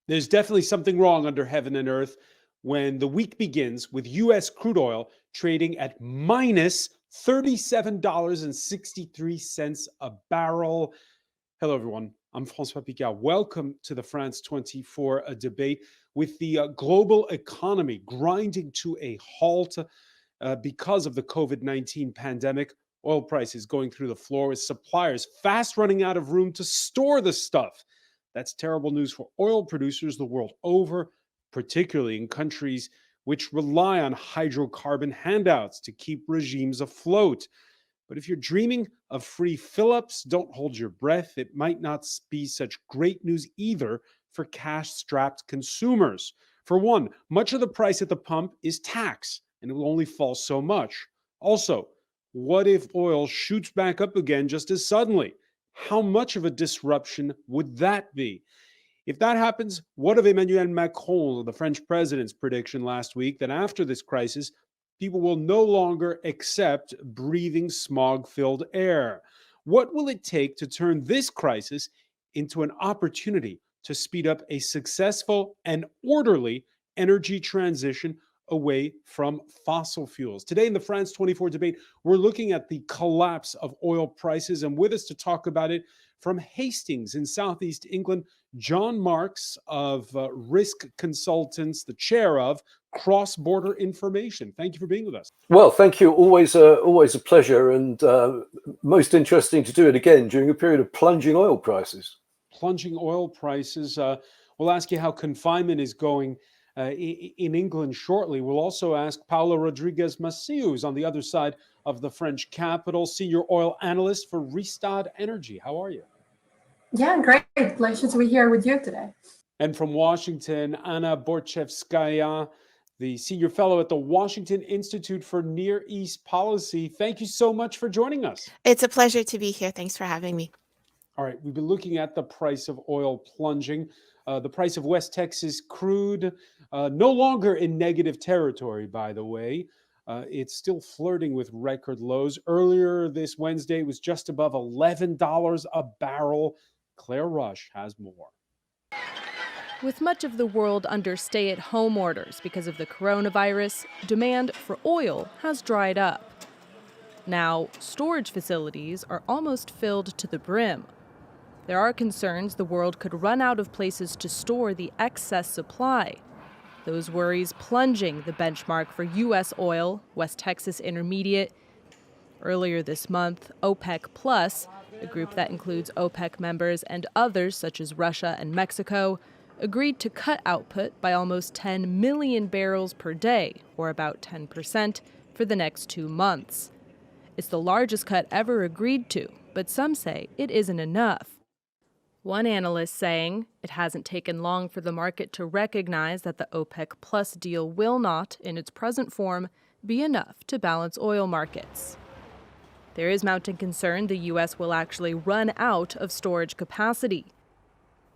There's definitely something wrong under heaven and earth when the week begins with U.S. crude oil trading at minus $37.63 a barrel. Hello, everyone. I'm Francois Picard. Welcome to the France 24 debate. With the global economy grinding to a halt because of the COVID-19 pandemic, oil prices going through the floor with suppliers fast running out of room to store the stuff. That's terrible news for oil producers the world over, particularly in countries which rely on hydrocarbon handouts to keep regimes afloat. But if you're dreaming of free fill-ups, don't hold your breath. It might not be such great news either for cash-strapped consumers. For one, much of the price at the pump is tax, and it will only fall so much. Also, what if oil shoots back up again just as suddenly? How much of a disruption would that be? If that happens, what of Emmanuel Macron, the French president's prediction last week that after this crisis, people will no longer accept breathing smog-filled air? What will it take to turn this crisis into an opportunity to speed up a successful and orderly energy transition away from fossil fuels? Today in the France 24 debate, we're looking at the collapse of oil prices, and with us to talk about it from Hastings in Southeast England, John Marks of Risk Consultants, the chair of Cross-Border Information. Thank you for being with us. Well, thank you. Always a pleasure, and most interesting to do it again during a period of plunging oil prices. Plunging oil prices. We'll ask you how confinement is going in England shortly. We'll also ask Paula Rodriguez Maciu, who's on the other side of the French capital, senior oil analyst for Rystad Energy. How are you? Yeah, great. Pleasure to be here with you today. And from Washington, Anna Borchevskaya, the senior fellow at the Washington Institute for Near East Policy. Thank you so much for joining us. It's a pleasure to be here. Thanks for having me. All right, we've been looking at the price of oil plunging. The price of West Texas crude, no longer in negative territory, by the way. It's still flirting with record lows. Earlier this Wednesday, it was just above $11 a barrel. Claire Rush has more. With much of the world under stay-at-home orders because of the coronavirus, demand for oil has dried up. Now, storage facilities are almost filled to the brim. There are concerns the world could run out of places to store the excess supply. Those worries plunging the benchmark for U.S. oil, West Texas Intermediate. Earlier this month, OPEC+, a group that includes OPEC members and others such as Russia and Mexico, agreed to cut output by almost 10 million barrels per day, or about 10%, for the next 2 months. It's the largest cut ever agreed to, but some say it isn't enough. One analyst saying it hasn't taken long for the market to recognize that the OPEC+ deal will not, in its present form, be enough to balance oil markets. There is mounting concern the U.S. will actually run out of storage capacity.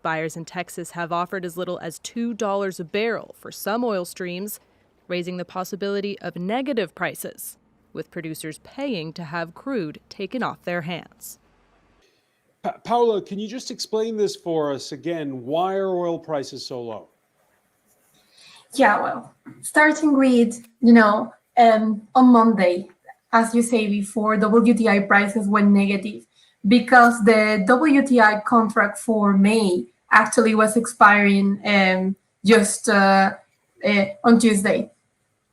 Buyers in Texas have offered as little as $2 a barrel for some oil streams, raising the possibility of negative prices, with producers paying to have crude taken off their hands. Paula, can you just explain this for us again? Why are oil prices so low? Yeah, well, starting with, on Monday, as you say before, WTI prices went negative because the WTI contract for May actually was expiring just on Tuesday.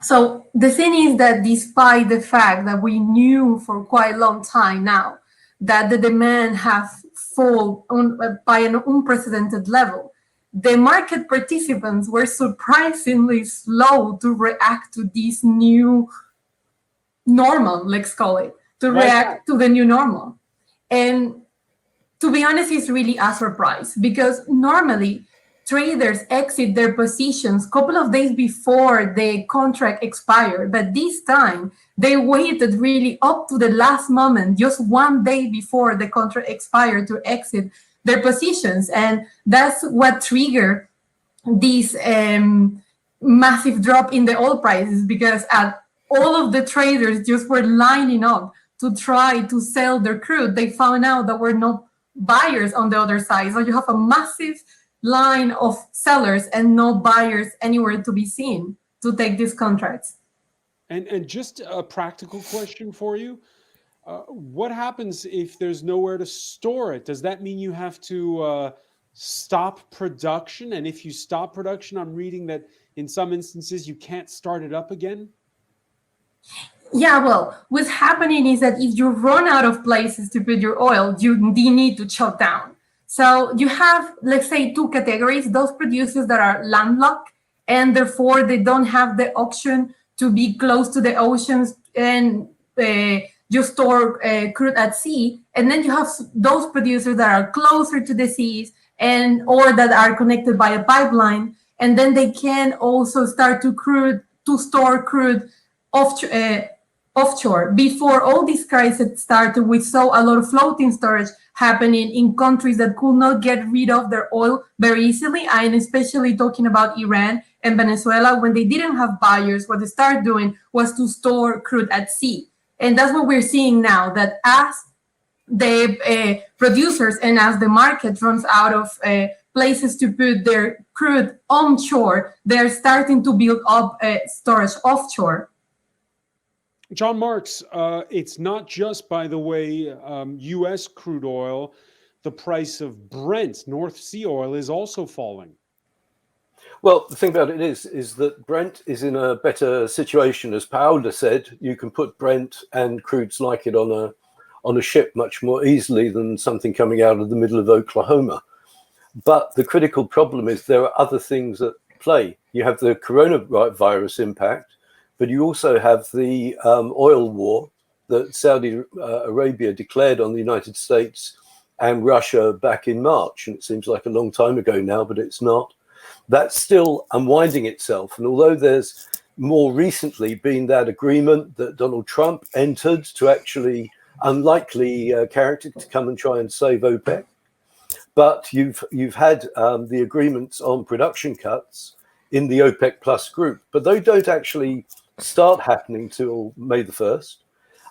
So the thing is that despite the fact that we knew for quite a long time now that the demand has fallen by an unprecedented level, the market participants were surprisingly slow to react to this new normal, let's call it, react to the new normal. And to be honest, it's really a surprise because normally traders exit their positions a couple of days before the contract expired, but this time they waited really up to the last moment, just 1 day before the contract expired, to exit their positions. And that's what triggered this massive drop in the oil prices, because all of the traders just were lining up to try to sell their crude. They found out that were no buyers on the other side. So you have a massive line of sellers and no buyers anywhere to be seen to take these contracts. And just a practical question for you. What happens if there's nowhere to store it? Does that mean you have to stop production? And if you stop production, I'm reading that in some instances you can't start it up again. Yeah, well, what's happening is that if you run out of places to put your oil, you need to shut down. So you have, let's say, two categories: those producers that are landlocked and therefore they don't have the option to be close to the oceans and just store crude at sea. And then you have those producers that are closer to the seas and or that are connected by a pipeline, and then they can also start to store crude offshore. Before all this crisis started, we saw a lot of floating storage happening in countries that could not get rid of their oil very easily. I'm especially talking about Iran and Venezuela. When they didn't have buyers, what they started doing was to store crude at sea. And that's what we're seeing now, that as the producers and as the market runs out of places to put their crude onshore, they're starting to build up storage offshore. John Marks, it's not just, by the way, U.S. crude oil. The price of Brent, North Sea oil, is also falling. Well, the thing about it is that Brent is in a better situation. As Paola said, you can put Brent and crudes like it on a ship much more easily than something coming out of the middle of Oklahoma. But the critical problem is there are other things at play. You have the coronavirus impact, but you also have the oil war that Saudi Arabia declared on the United States and Russia back in March. And it seems like a long time ago now, but it's not. That's still unwinding itself. And although there's more recently been that agreement that Donald Trump entered to actually unlikely character to come and try and save OPEC, but you've had the agreements on production cuts in the OPEC Plus group, but they don't actually start happening till May the 1st.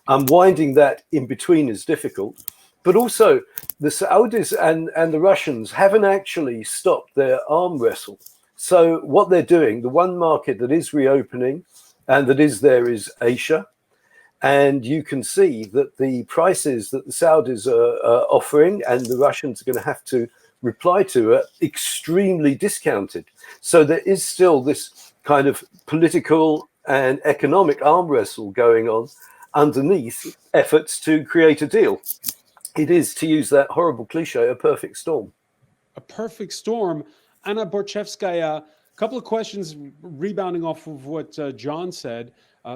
Unwinding that in between is difficult. But also, the Saudis and the Russians haven't actually stopped their arm wrestle. So what they're doing, the one market that is reopening and that is there is Asia. And you can see that the prices that the Saudis are offering and the Russians are going to have to reply to are extremely discounted. So there is still this kind of political and economic arm wrestle going on underneath efforts to create a deal. It is, to use that horrible cliche, a perfect storm. A perfect storm. Anna Borchevskaya, a couple of questions rebounding off of what John said.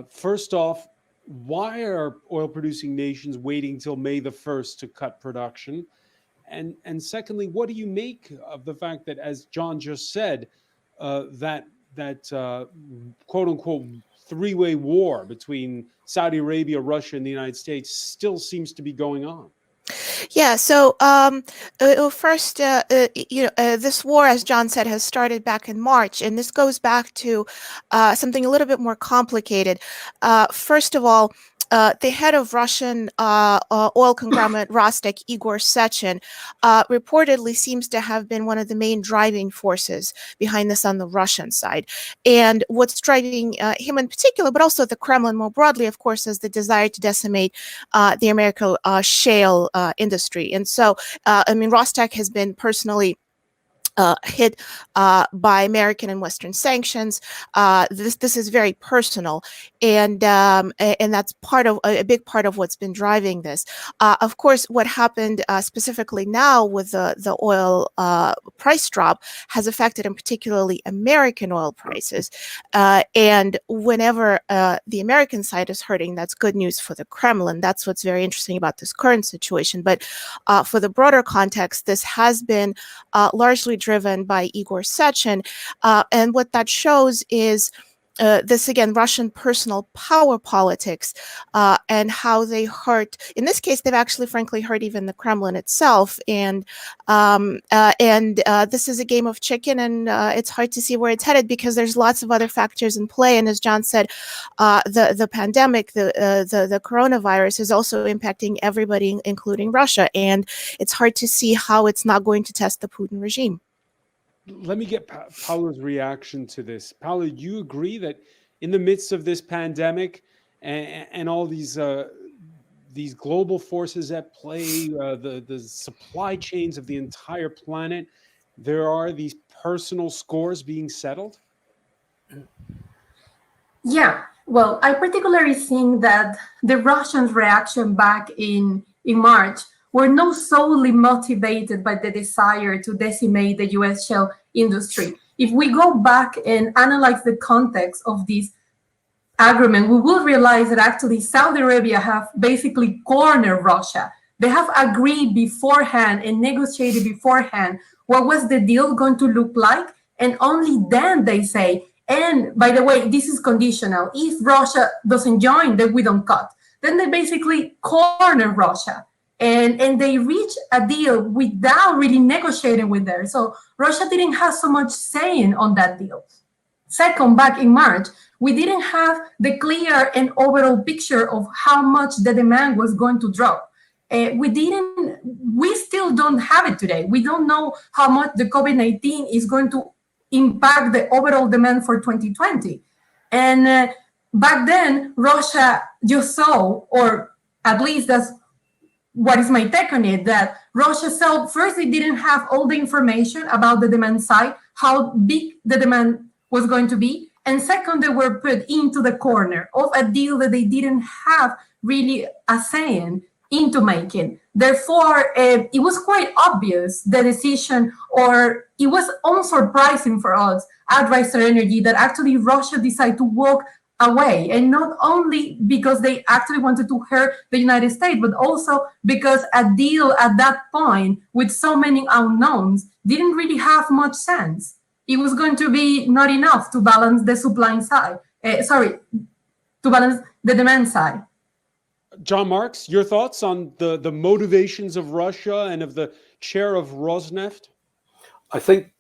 First off, why are oil-producing nations waiting till May the 1st to cut production? And secondly, what do you make of the fact that, as John just said, that quote-unquote three-way war between Saudi Arabia, Russia, and the United States still seems to be going on? Yeah, so first, this war, as John said, has started back in March, and this goes back to something a little bit more complicated. First of all, the head of Russian oil conglomerate Rosneft, Igor Sechin, reportedly seems to have been one of the main driving forces behind this on the Russian side. And what's driving him in particular, but also the Kremlin more broadly, of course, is the desire to decimate the American shale industry. And so, Rosneft has been personally hit by American and Western sanctions. This is very personal, and that's part of a big part of what's been driving this. Of course, what happened specifically now with the oil price drop has affected, in particularly, American oil prices. And whenever the American side is hurting, that's good news for the Kremlin. That's what's very interesting about this current situation. But for the broader context, this has been largely driven by Igor Sechin. And what that shows is this, again, Russian personal power politics and how they hurt. In this case, they've actually, frankly, hurt even the Kremlin itself. And this is a game of chicken, and it's hard to see where it's headed because there's lots of other factors in play. And as John said, the pandemic, the coronavirus is also impacting everybody, including Russia. And it's hard to see how it's not going to test the Putin regime. let me get Paolo's reaction to this. Paolo, you agree that in the midst of this pandemic and all these global forces at play, the supply chains of the entire planet, there are these personal scores being settled? Yeah, well, I particularly think that the Russians' reaction back in March were not solely motivated by the desire to decimate the US shale industry. If we go back and analyze the context of this agreement, we will realize that actually Saudi Arabia have basically cornered Russia. They have agreed beforehand and negotiated beforehand what was the deal going to look like, and only then they say, and by the way, this is conditional. If Russia doesn't join, then we don't cut. Then they basically corner Russia. And they reach a deal without really negotiating with them. So Russia didn't have so much saying on that deal. Second, back in March, we didn't have the clear and overall picture of how much the demand was going to drop. We still don't have it today. We don't know how much the COVID-19 is going to impact the overall demand for 2020. And back then, Russia just saw, or at least that's what is my take on it, that Russia saw first they didn't have all the information about the demand side, how big the demand was going to be. And second, they were put into the corner of a deal that they didn't have really a saying into making. Therefore, it was quite obvious, the decision, or it was unsurprising for us at Riser Energy that actually Russia decided to walk away. And not only because they actually wanted to hurt the United States, but also because a deal at that point with so many unknowns didn't really have much sense. It was going to be not enough to balance the supply side, to balance the demand side. John Marks, your thoughts on the motivations of Russia and of the chair of Rosneft? I think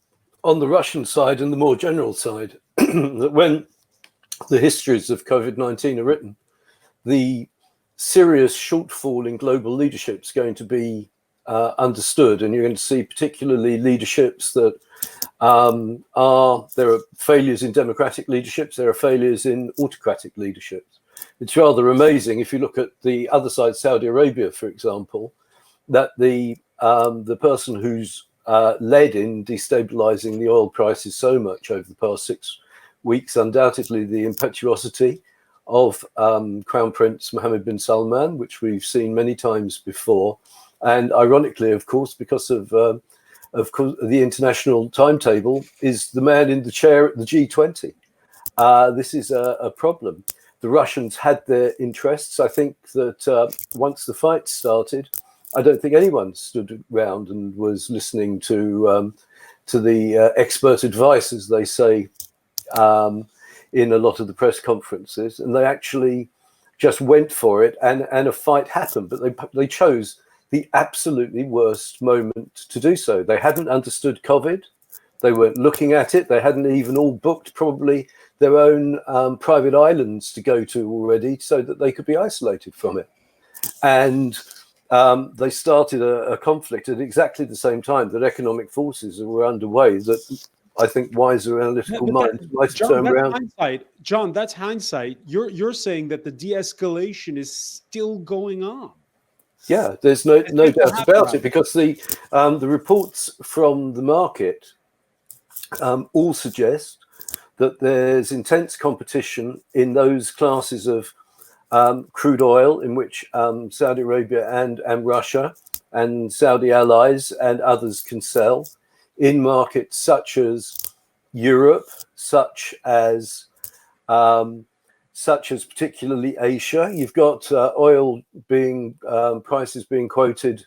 on the Russian side and the more general side, that when the histories of COVID-19 are written, the serious shortfall in global leadership is going to be understood, and you're going to see particularly leaderships that there are failures in democratic leaderships, there are failures in autocratic leaderships. It's rather amazing if you look at the other side, Saudi Arabia, for example, that the person who's led in destabilizing the oil prices so much over the past 6 weeks, undoubtedly the impetuosity of Crown Prince Mohammed bin Salman, which we've seen many times before, and ironically, of course, because of the international timetable, is the man in the chair at the G20. This is a problem. The Russians had their interests. I think that once the fight started, I don't think anyone stood around and was listening to the expert advice, as they say, in a lot of the press conferences, and they actually just went for it, and a fight happened. But they chose the absolutely worst moment to do so. They hadn't understood COVID. They weren't looking at it. They hadn't even all booked probably their own private islands to go to already, so that they could be isolated from it. And they started a conflict at exactly the same time that economic forces were underway that I think wiser analytical minds might turn around. John, that's hindsight. You're saying that the de-escalation is still going on. Yeah, there's no doubt about it, because the reports from the market all suggest that there's intense competition in those classes of crude oil in which Saudi Arabia and Russia and Saudi allies and others can sell, in markets such as Europe, such as particularly Asia. You've got oil prices being quoted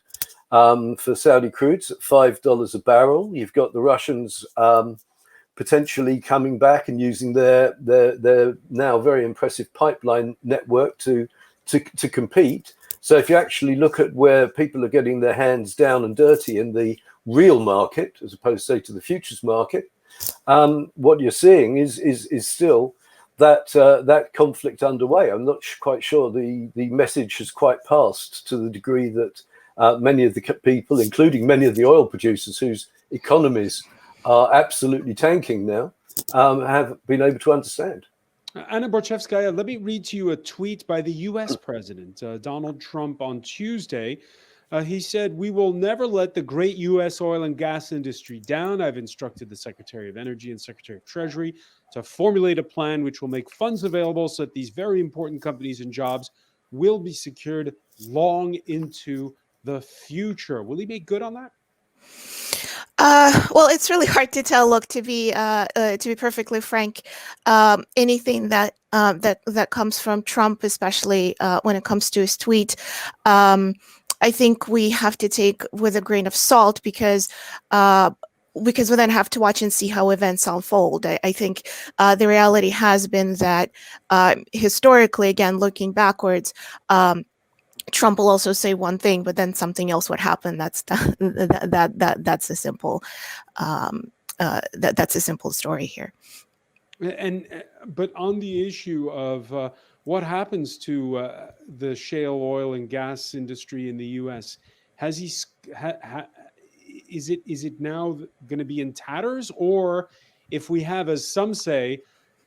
for Saudi crudes at $5 a barrel. You've got the Russians potentially coming back and using their now very impressive pipeline network to compete. So if you actually look at where people are getting their hands down and dirty in the real market, as opposed, say, to the futures market, what you're seeing is still that conflict underway. I'm not quite sure the message has quite passed to the degree that many of the people, including many of the oil producers whose economies are absolutely tanking now, have been able to understand. Anna Borchevskaya, let me read to you a tweet by the US President Donald Trump on Tuesday. He said, "We will never let the great US oil and gas industry down. I've instructed the Secretary of Energy and Secretary of Treasury to formulate a plan which will make funds available so that these very important companies and jobs will be secured long into the future." Will he make good on that? Well, it's really hard to tell. Look, to be perfectly frank, anything that comes from Trump, especially when it comes to his tweet, I think we have to take with a grain of salt because we then have to watch and see how events unfold. I think the reality has been that historically, again, looking backwards, Trump will also say one thing, but then something else would happen. That's that's a simple that's a simple story here. And but on the issue of what happens to the shale oil and gas industry in the U.S., has he is it now going to be in tatters, or if we have, as some say,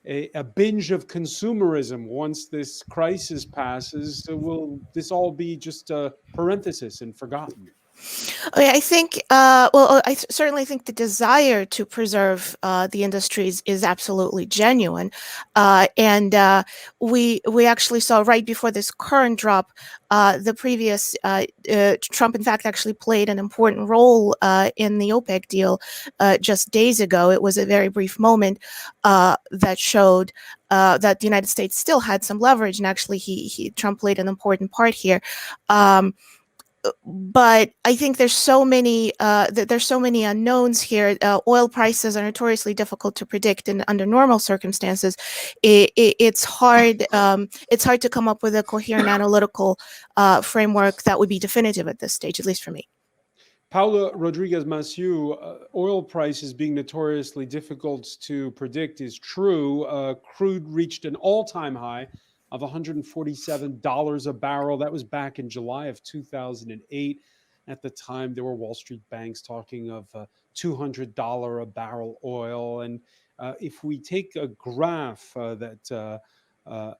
a binge of consumerism once this crisis passes, will this all be just a parenthesis and forgotten? I think, I certainly think the desire to preserve the industries is absolutely genuine, and we actually saw right before this current drop, the previous Trump, in fact, actually played an important role in the OPEC deal just days ago. It was a very brief moment that showed that the United States still had some leverage, and actually, Trump played an important part here. But I think there's so many unknowns here. Oil prices are notoriously difficult to predict, and under normal circumstances, it's hard to come up with a coherent analytical framework that would be definitive at this stage, at least for me. Paula Rodriguez Massieu, oil prices being notoriously difficult to predict is true. Crude reached an all-time high of $147 a barrel. That was back in July of 2008. At the time, there were Wall Street banks talking of $200 a barrel oil. And if we take a graph that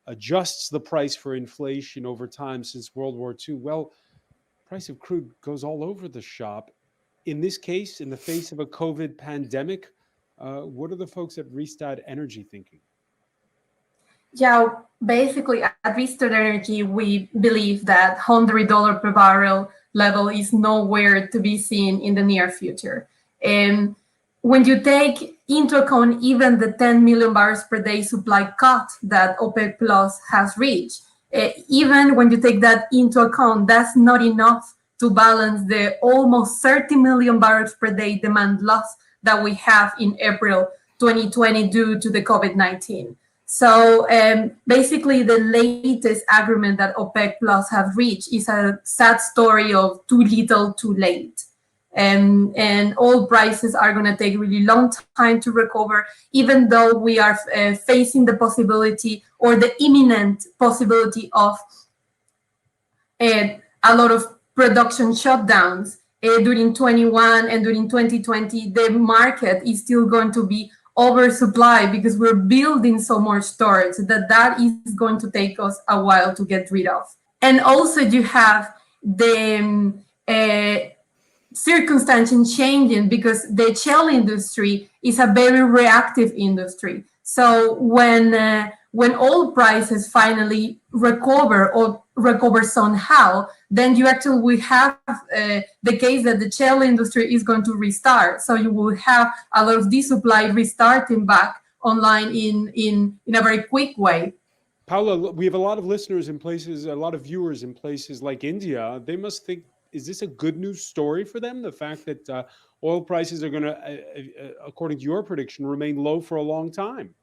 adjusts the price for inflation over time since World War II, well, price of crude goes all over the shop. In this case, in the face of a COVID pandemic, what are the folks at Restart Energy thinking? Yeah, basically at Restart Energy, we believe that $100 per barrel level is nowhere to be seen in the near future. And when you take into account even the 10 million barrels per day supply cut that OPEC Plus has reached, even when you take that into account, that's not enough to balance the almost 30 million barrels per day demand loss that we have in April 2020 due to the COVID-19. So basically, the latest agreement that OPEC Plus have reached is a sad story of too little, too late. And oil prices are going to take a really long time to recover, even though we are facing the possibility or the imminent possibility of a lot of production shutdowns during 21 and during 2020. The market is still going to be oversupply because we're building so much storage that is going to take us a while to get rid of. And also you have the circumstances changing because the shale industry is a very reactive industry. So when oil prices finally recover somehow, then you actually will have the case that the shale industry is going to restart. So you will have a lot of this supply restarting back online in a very quick way. Paula, we have a lot of listeners in places, a lot of viewers in places like India. They must think, is this a good news story for them? The fact that oil prices are going to, according to your prediction, remain low for a long time.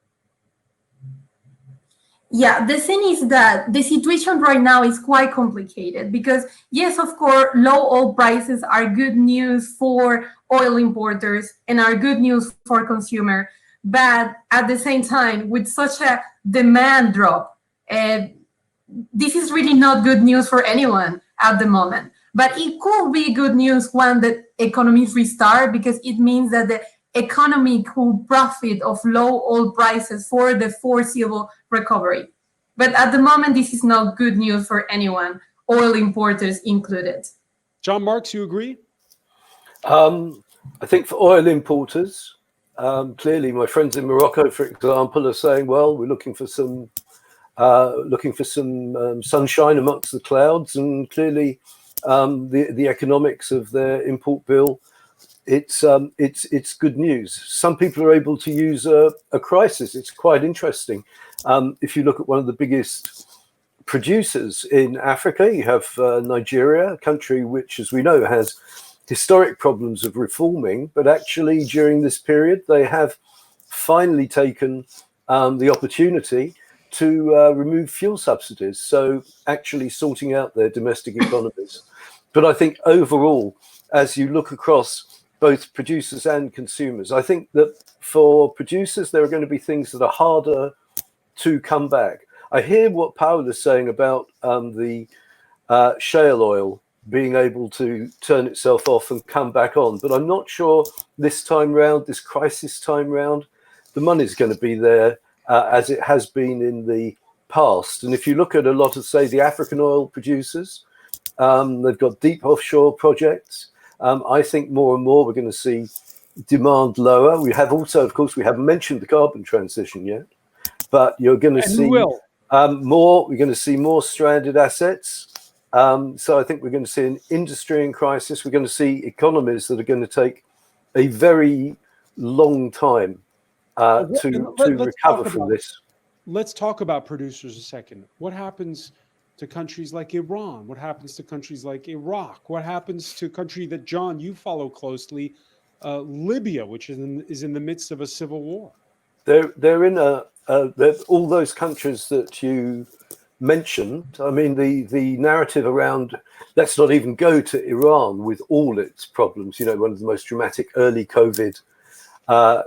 Yeah, the thing is that the situation right now is quite complicated because, yes, of course, low oil prices are good news for oil importers and are good news for consumer. But at the same time, with such a demand drop, this is really not good news for anyone at the moment. But it could be good news when the economies restart because it means that the economy could profit of low oil prices for the foreseeable recovery. But at the moment, this is not good news for anyone, oil importers included. John Marks, you agree? I think for oil importers, clearly my friends in Morocco, for example, are saying, well, we're looking for some sunshine amongst the clouds, and clearly the economics of their import bill, it's good news. Some people are able to use a crisis. It's quite interesting. If you look at one of the biggest producers in Africa, you have Nigeria, a country which, as we know, has historic problems of reforming, but actually during this period they have finally taken the opportunity to remove fuel subsidies, so actually sorting out their domestic economies. But I think overall, as you look across both producers and consumers, I think that for producers there are going to be things that are harder to come back. I hear what Paul is saying about the shale oil being able to turn itself off and come back on, but I'm not sure this time round, this crisis time round, the money's going to be there as it has been in the past. And if you look at a lot of, say, the African oil producers, they've got deep offshore projects. I think more and more we're going to see demand lower. We have also, of course, we haven't mentioned the carbon transition yet, but you're going to see more. We're going to see more stranded assets. So I think we're going to see an industry in crisis. We're going to see economies that are going to take a very long time to recover from this. Let's talk about producers a second. What happens to countries like Iran? What happens to countries like Iraq? What happens to a country that, John, you follow closely, Libya, which is in the midst of a civil war? They're in all those countries that you mentioned. I mean, the narrative around, let's not even go to Iran with all its problems, you know, one of the most dramatic early COVID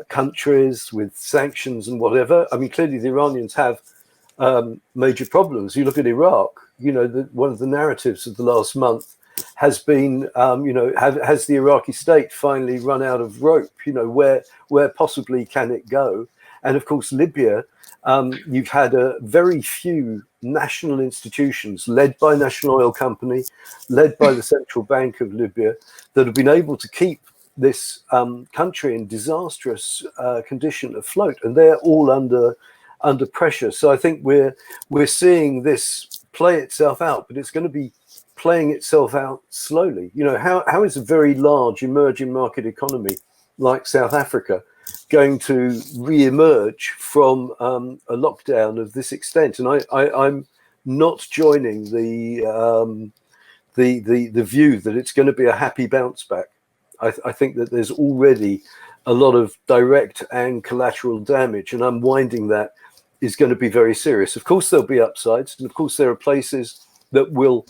countries with sanctions and whatever. I mean, clearly the Iranians have major problems. You look at Iraq, you know, one of the narratives of the last month has been, you know, has the Iraqi state finally run out of rope? You know, where possibly can it go? And of course, Libya, you've had very few national institutions led by National Oil Company, led by the Central Bank of Libya, that have been able to keep this country in disastrous condition afloat, and they're all under pressure. So I think we're seeing this play itself out, but it's going to be playing itself out slowly. You know, how is a very large emerging market economy like South Africa going to re-emerge from a lockdown of this extent? And I'm not joining the view that it's going to be a happy bounce back. I think that there's already a lot of direct and collateral damage, and unwinding that is going to be very serious. Of course, there'll be upsides, and of course, there are places that will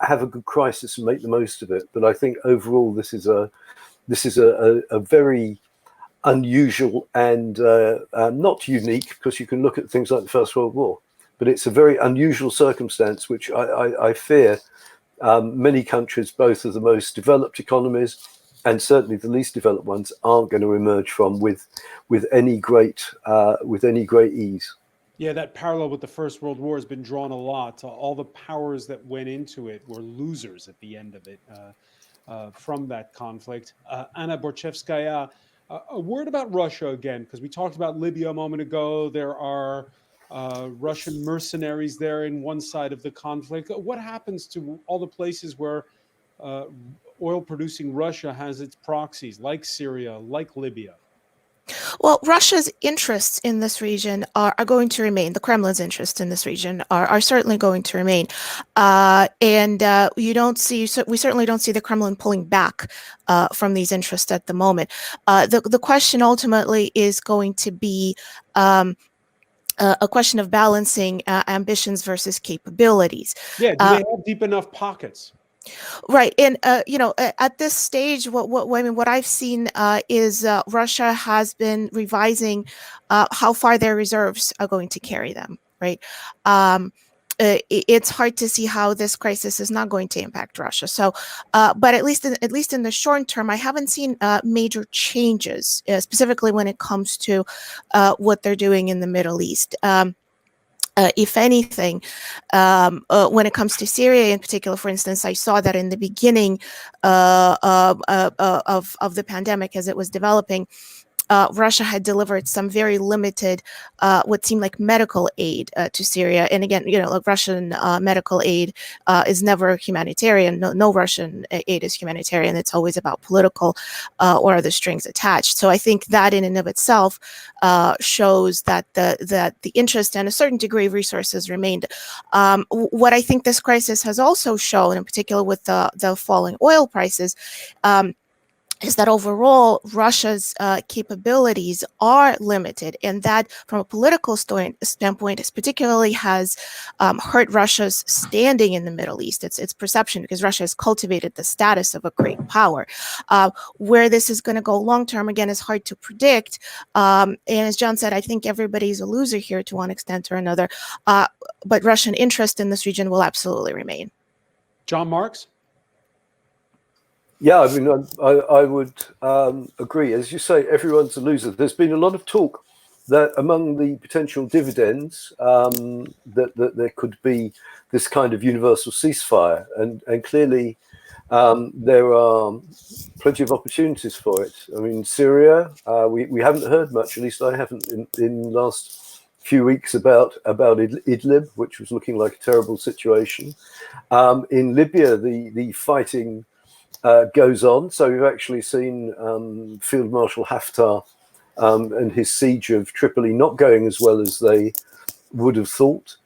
have a good crisis and make the most of it. But I think overall, this is a very unusual and not unique, because you can look at things like the First World War, but it's a very unusual circumstance, which I fear many countries, both of the most developed economies and certainly the least developed ones, aren't going to emerge from with any great ease. Yeah, that parallel with the First World War has been drawn a lot. All the powers that went into it were losers at the end of it from that conflict. Anna Borchevskaya, a word about Russia again, because we talked about Libya a moment ago. There are Russian mercenaries there in one side of the conflict. What happens to all the places where oil-producing Russia has its proxies, like Syria, like Libya? Well, Russia's interests in this region are going to remain. The Kremlin's interests in this region are certainly going to remain, and we certainly don't see the Kremlin pulling back from these interests at the moment. The question ultimately is going to be a question of balancing ambitions versus capabilities. Yeah, do they have deep enough pockets? Right, and at this stage, what I've seen is Russia has been revising how far their reserves are going to carry them. Right, it's hard to see how this crisis is not going to impact Russia. So, but at least in the short term, I haven't seen major changes, specifically when it comes to what they're doing in the Middle East. If anything, when it comes to Syria in particular, for instance, I saw that in the beginning of the pandemic, as it was developing, Russia had delivered some very limited, what seemed like medical aid to Syria. And again, like Russian medical aid is never humanitarian. No Russian aid is humanitarian. It's always about political or other strings attached. So I think that in and of itself shows that the interest and a certain degree of resources remained. What I think this crisis has also shown, in particular with the falling oil prices, is that overall Russia's capabilities are limited, and that from a political standpoint, it particularly has hurt Russia's standing in the Middle East, its perception, because Russia has cultivated the status of a great power. Where this is going to go long term, again, is hard to predict. And as John said, I think everybody's a loser here to one extent or another, but Russian interest in this region will absolutely remain. John Marks? Yeah, I mean, I would agree. As you say, everyone's a loser. There's been a lot of talk that among the potential dividends, that there could be this kind of universal ceasefire, and clearly there are plenty of opportunities for it. I mean, Syria, we haven't heard much, at least I haven't in the last few weeks about Idlib, which was looking like a terrible situation. In Libya, the fighting goes on. So we've actually seen Field Marshal Haftar and his siege of Tripoli not going as well as they would have thought.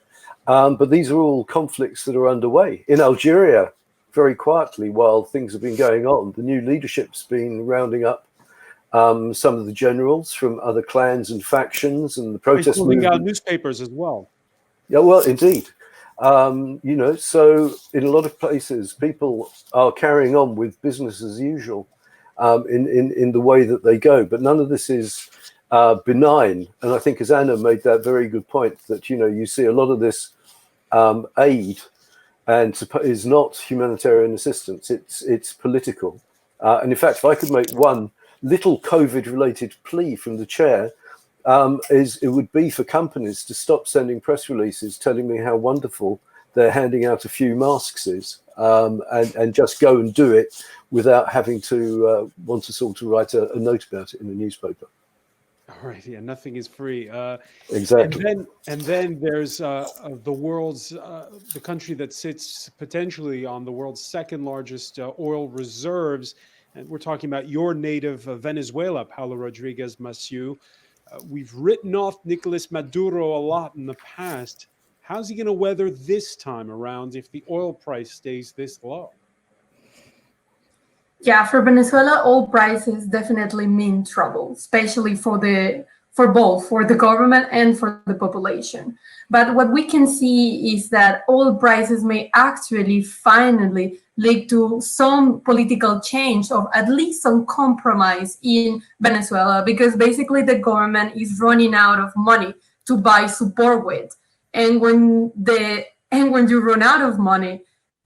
But these are all conflicts that are underway. In Algeria, very quietly, while things have been going on, the new leadership's been rounding up some of the generals from other clans and factions, and the protest moving out newspapers as well. Yeah, well, indeed. So in a lot of places, people are carrying on with business as usual in the way that they go. But none of this is benign. And I think, as Anna made that very good point, that, you see a lot of this aid and is not humanitarian assistance. It's political. And in fact, if I could make one little COVID-related plea from the chair, it would be for companies to stop sending press releases telling me how wonderful they're handing out a few masks is, and just go and do it without having to want us all to write a note about it in the newspaper. All right, yeah, nothing is free. Exactly. And then there's the country that sits potentially on the world's second largest oil reserves, and we're talking about your native Venezuela, Paula Rodriguez Massieu. We've written off Nicolas Maduro a lot in the past. How's he going to weather this time around if the oil price stays this low? Yeah, for Venezuela, oil prices definitely mean trouble, especially for both the government and for the population. But what we can see is that oil prices may actually finally lead to some political change, or at least some compromise in Venezuela, because basically the government is running out of money to buy support with. And when you run out of money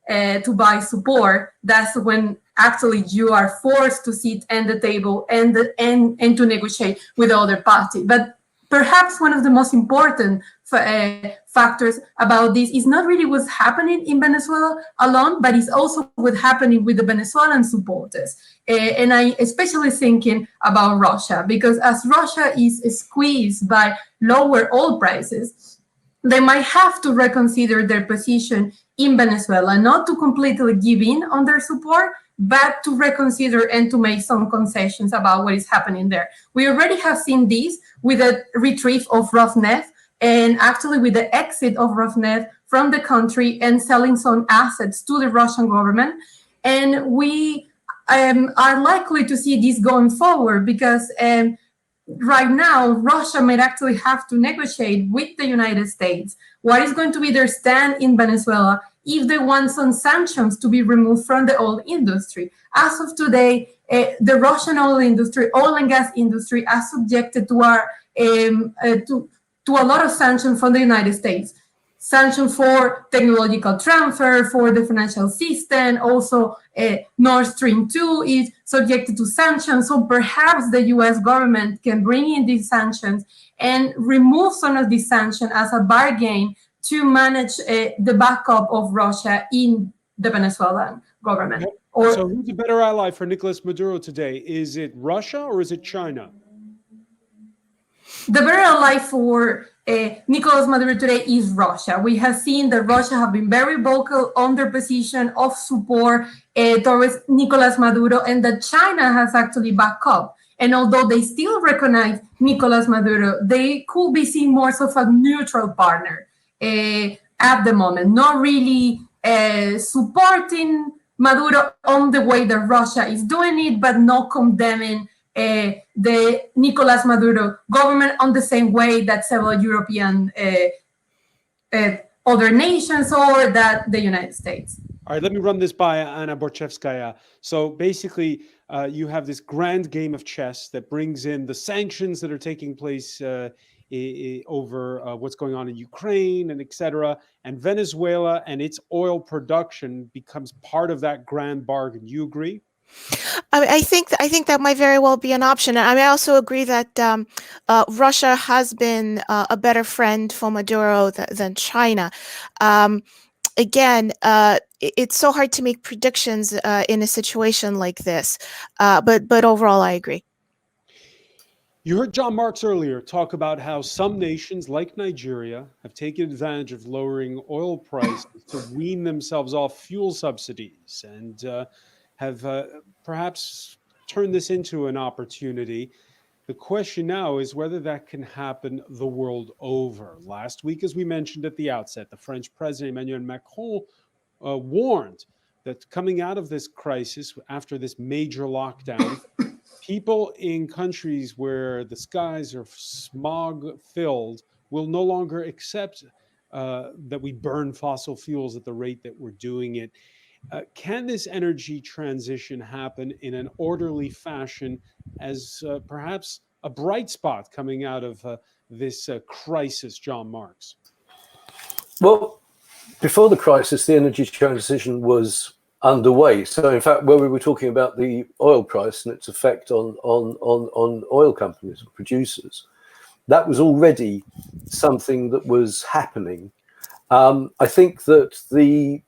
to buy support, that's when actually you are forced to sit at the table and to negotiate with the other party. But perhaps one of the most important factors about this is not really what's happening in Venezuela alone, but it's also what's happening with the Venezuelan supporters. And I especially thinking about Russia, because as Russia is squeezed by lower oil prices, they might have to reconsider their position in Venezuela, not to completely give in on their support, but to reconsider and to make some concessions about what is happening there. We already have seen this with the retrieve of Rosneft, and actually with the exit of Rosneft from the country and selling some assets to the Russian government. And we are likely to see this going forward, because right now, Russia might actually have to negotiate with the United States what is going to be their stand in Venezuela if they want some sanctions to be removed from the oil industry. As of today, the Russian oil and gas industry, are subjected to a lot of sanctions from the United States. sanctions for technological transfer, for the financial system. Also, Nord Stream 2 is subjected to sanctions. So perhaps the US government can bring in these sanctions and remove some of these sanctions as a bargain to manage the backup of Russia in the Venezuelan government. So who's a better ally for Nicolas Maduro today? Is it Russia or is it China? The better ally for Nicolas Maduro today is Russia. We have seen that Russia have been very vocal on their position of support towards Nicolas Maduro, and that China has actually backed up. And although they still recognize Nicolas Maduro, they could be seen more as a neutral partner at the moment, not really supporting Maduro on the way that Russia is doing it, but not condemning the Nicolas Maduro government on the same way that several European other nations or that the United States. All right, let me run this by Anna Borchevskaya. So basically, you have this grand game of chess that brings in the sanctions that are taking place over what's going on in Ukraine and et cetera. And Venezuela and its oil production becomes part of that grand bargain. You agree? I think that might very well be an option. I also agree that Russia has been a better friend for Maduro than China. Again, it's so hard to make predictions in a situation like this. But overall, I agree. You heard John Marks earlier talk about how some nations, like Nigeria, have taken advantage of lowering oil prices to wean themselves off fuel subsidies and have perhaps turned this into an opportunity. The question now is whether that can happen the world over. Last week, as we mentioned at the outset, the French President Emmanuel Macron warned that coming out of this crisis, after this major lockdown, people in countries where the skies are smog-filled will no longer accept that we burn fossil fuels at the rate that we're doing it. Can this energy transition happen in an orderly fashion as perhaps a bright spot coming out of this crisis, John Marks? Well, before the crisis, the energy transition was underway. So, in fact, where we were talking about the oil price and its effect on oil companies and producers, that was already something that was happening. I think that the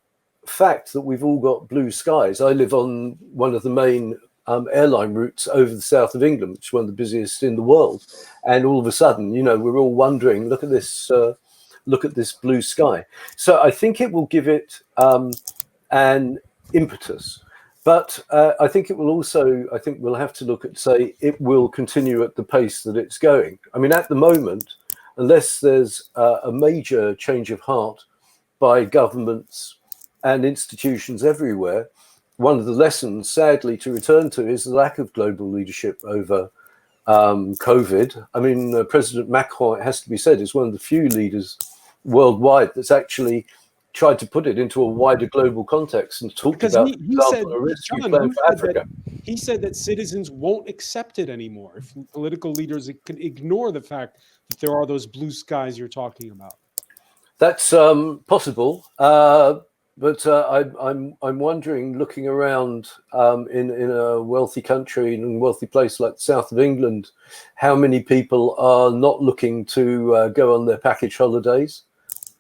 fact that we've all got blue skies. I live on one of the main airline routes over the south of England, which is one of the busiest in the world. And all of a sudden, we're all wondering, look at this blue sky. So I think it will give it an impetus. But I think it will also, we'll have to look at, say, it will continue at the pace that it's going. I mean, at the moment, unless there's a major change of heart by governments and institutions everywhere, one of the lessons, sadly, to return to is the lack of global leadership over COVID. I mean, President Macron, it has to be said, is one of the few leaders worldwide that's actually tried to put it into a wider global context and talked about he said that citizens won't accept it anymore if political leaders can ignore the fact that there are those blue skies you're talking about. That's possible. But I'm wondering, looking around in a wealthy country and a wealthy place like the south of England, how many people are not looking to go on their package holidays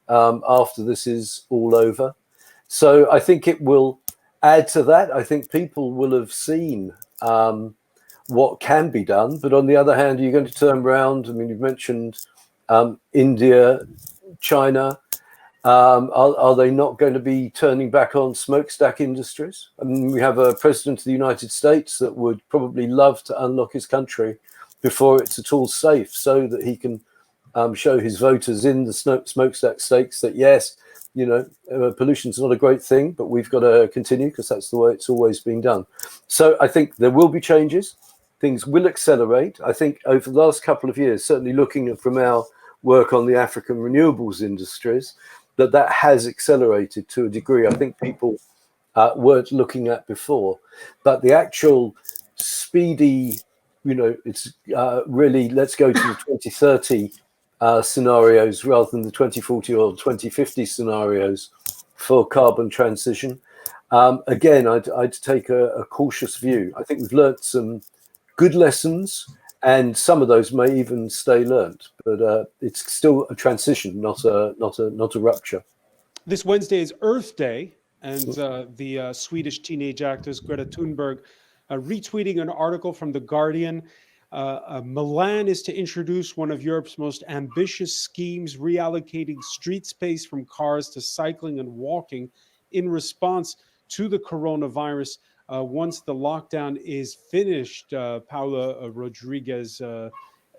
after this is all over. So I think it will add to that. I think people will have seen what can be done. But on the other hand, you're going to turn around. I mean, you've mentioned India, China. Are they not going to be turning back on smokestack industries? I mean, we have a president of the United States that would probably love to unlock his country before it's at all safe, so that he can show his voters in the smokestack states that, yes, pollution's not a great thing, but we've got to continue because that's the way it's always been done. So I think there will be changes. Things will accelerate. I think over the last couple of years, certainly looking at from our work on the African renewables industries, that has accelerated to a degree I think people weren't looking at before. But the actual speedy, it's really, let's go to the 2030 scenarios rather than the 2040 or 2050 scenarios for carbon transition. Again, I'd take a cautious view. I think we've learnt some good lessons, and some of those may even stay learnt. But it's still a transition, not a rupture. This Wednesday is Earth Day, and the Swedish teenage actress Greta Thunberg retweeting an article from The Guardian. Milan is to introduce one of Europe's most ambitious schemes, reallocating street space from cars to cycling and walking in response to the coronavirus. Once the lockdown is finished, Paula Rodriguez,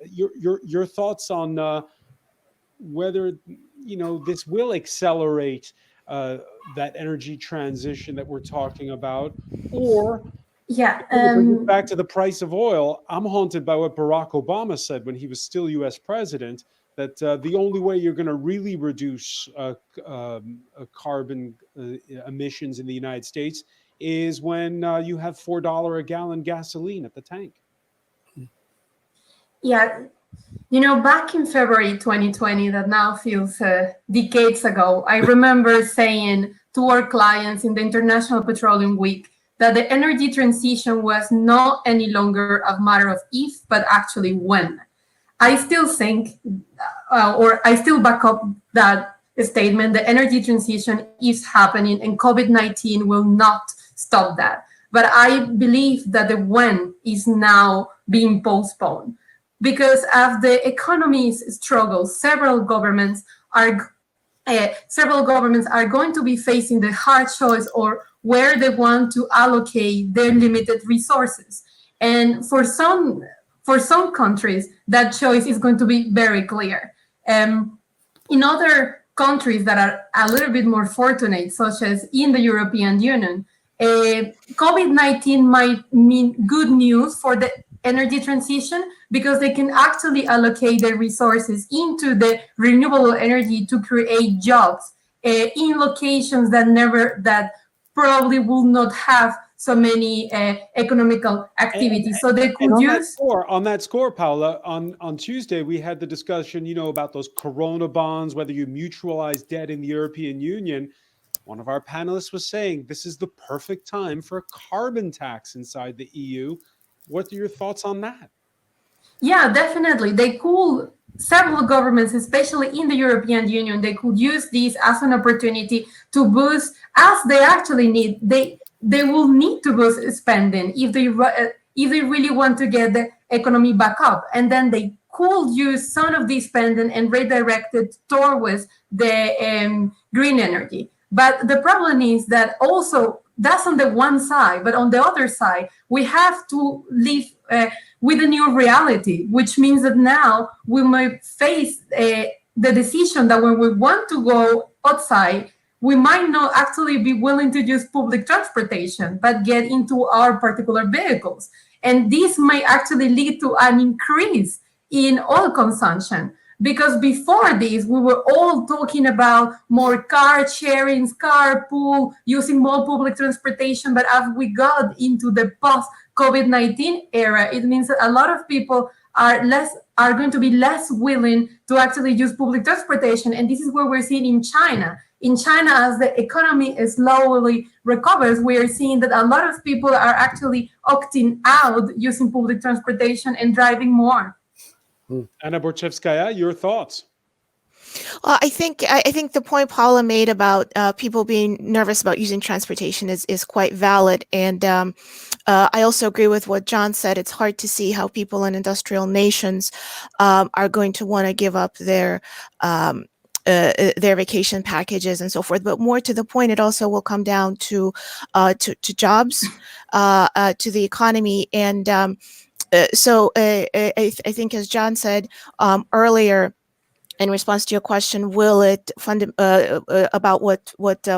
your thoughts on whether this will accelerate that energy transition that we're talking about, or Yeah. bring it back to the price of oil. I'm haunted by what Barack Obama said when he was still U.S. president, that the only way you're going to really reduce carbon emissions in the United States is when you have $4 a gallon gasoline at the tank. Yeah. Back in February 2020, that now feels decades ago, I remember saying to our clients in the International Petroleum Week that the energy transition was not any longer a matter of if, but actually when. I still think, or I still back up that statement. The energy transition is happening, and COVID-19 will not stop that. But I believe that the when is now being postponed, because as the economies struggle, several governments are going to be facing the hard choice or where they want to allocate their limited resources. And for some countries, that choice is going to be very clear. In other countries that are a little bit more fortunate, such as in the European Union, COVID-19 might mean good news for the energy transition, because they can actually allocate their resources into the renewable energy to create jobs in locations that probably will not have so many economical activities. So they could use. On that score, Paula, on Tuesday we had the discussion, about those Corona bonds, whether you mutualize debt in the European Union. One of our panelists was saying this is the perfect time for a carbon tax inside the EU. What are your thoughts on that? Yeah, definitely. Several governments, especially in the European Union, they could use this as an opportunity to boost, as they actually need. They will need to boost spending if they really want to get the economy back up, and then they could use some of this spending and redirect it towards the green energy. But the problem is that also that's on the one side, but on the other side, we have to live with a new reality, which means that now we might face the decision that when we want to go outside, we might not actually be willing to use public transportation, but get into our particular vehicles. And this might actually lead to an increase in oil consumption. Because before this, we were all talking about more car sharing, carpool, using more public transportation. But as we got into the post-COVID-19 era, it means that a lot of people are going to be less willing to actually use public transportation. And this is what we're seeing in China. In China, as the economy slowly recovers, we are seeing that a lot of people are actually opting out using public transportation and driving more. Anna Borchevskaya, your thoughts? Well, I think the point Paula made about people being nervous about using transportation is quite valid, and I also agree with what John said. It's hard to see how people in industrial nations are going to want to give up their vacation packages and so forth. But more to the point, it also will come down to jobs, to the economy, and so I think, as John said earlier, in response to your question, will it about what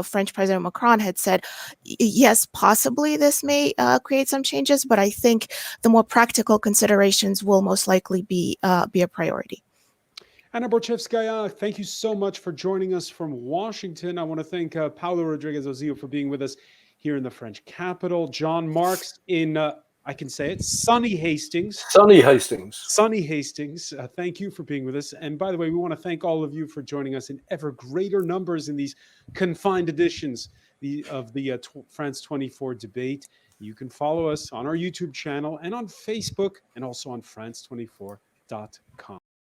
French President Macron had said? Yes, possibly this may create some changes, but I think the more practical considerations will most likely be a priority. Anna Borchevskaya, thank you so much for joining us from Washington. I want to thank Paula Rodriguez Ozio for being with us here in the French capital. John Marks in I can say it, Sunny Hastings. Sunny Hastings. Sunny Hastings, thank you for being with us. And by the way, we want to thank all of you for joining us in ever greater numbers in these confined editions of the France 24 debate. You can follow us on our YouTube channel and on Facebook, and also on France24.com.